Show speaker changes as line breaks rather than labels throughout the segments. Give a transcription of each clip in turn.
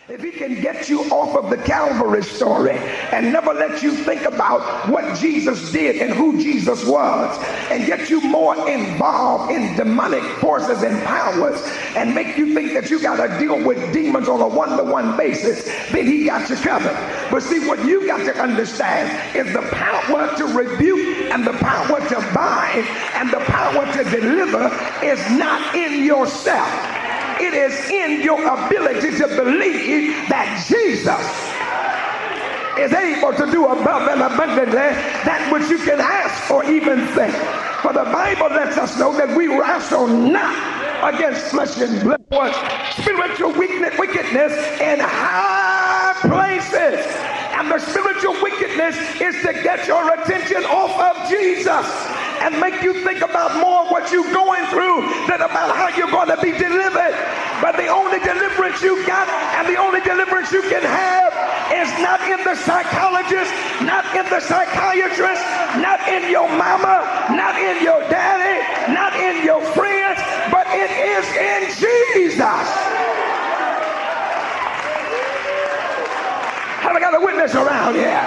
If he can get you off of the Calvary story and never let you think about what Jesus did and who Jesus was, and get you more involved in demonic forces and powers and make you think that you got to deal with demons on a one-to-one basis, then he got you covered. But see, what you got to understand is the power to rebuke and the power to bind and the power to deliver is not in yourself. It is in your ability to believe that Jesus is able to do above and abundantly that which you can ask or even think. For the Bible lets us know that we wrestle not against flesh and blood, but spiritual wickedness in high places. And the spiritual wickedness is to get your attention off of Jesus and make you think about more what you're going through than about how you're going to be delivered. But the only deliverance you got and the only deliverance you can have is not in the psychologist, not in the psychiatrist, not in your mama, not in your daddy, not in your friends, but it is in Jesus. I got a witness around here.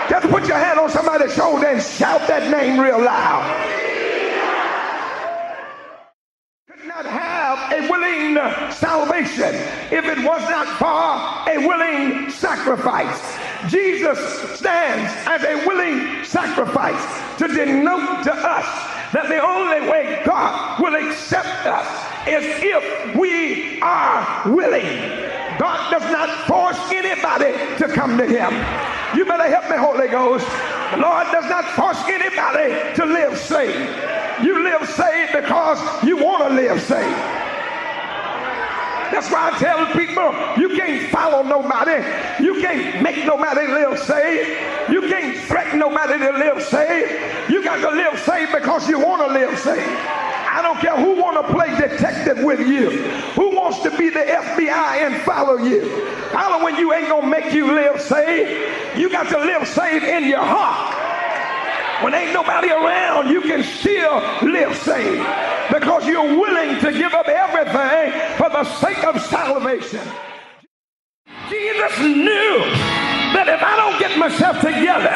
Just put your hand on somebody's shoulder and shout that name real loud. Could not have a willing salvation if it was not for a willing sacrifice. Jesus stands as a willing sacrifice to denote to us that the only way God will accept us is if we are willing. God does not force anybody to come to him. You better help me, Holy Ghost. The Lord does not force anybody to live saved. You live saved because you want to live saved. That's why I tell people, you can't follow nobody. You can't make nobody live saved. You can't threaten nobody to live saved. You got to live saved because you want to live saved. I don't care who want to play detective with you, who wants to be the FBI and follow you. Following you ain't gonna make you live saved. You got to live saved in your heart. When ain't nobody around, you can still live saved because you're willing to give up everything for the sake of salvation. Jesus knew that if I don't get myself together,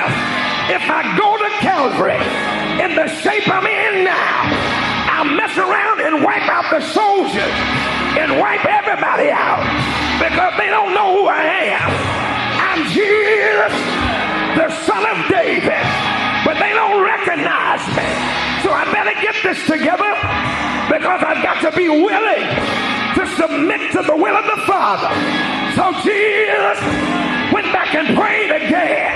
if I go to Calvary in the shape I'm in now, I'll mess around and wipe out the soldiers and wipe everybody out because they don't know who I am. I'm Jesus, the son of David, but they don't recognize me. So I better get this together because I've got to be willing to submit to the will of the Father. So Jesus went back and prayed again.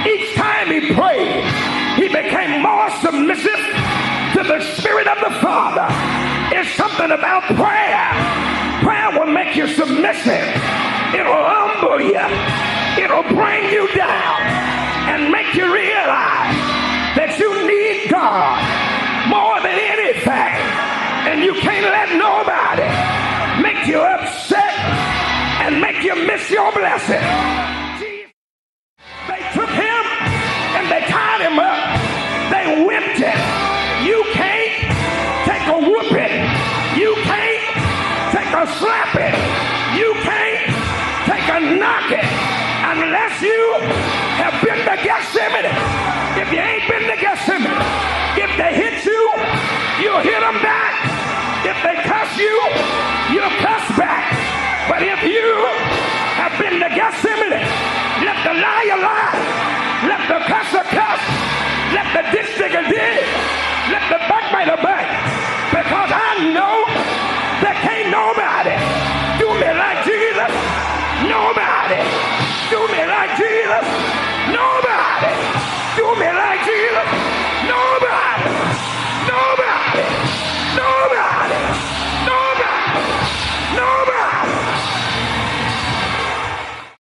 Each time he prayed, he became more submissive to the Spirit of the Father. It's something about prayer. Prayer will make you submissive. It'll humble you. It'll bring you down and make you realize that you need God more than anything. And you can't let nobody make you upset and make you miss your blessing. They took him and they tied him up. They whipped him. You can't take a whooping. You can't take a slapping. You can't take a knocking unless you have been to Gethsemane. If you ain't been to Gethsemane, if they hit you, you'll hit them back. If they cuss you, you'll cuss back. But if you have been to Gethsemane, let the liar lie, let the cusser cuss, let the ditch digger dig,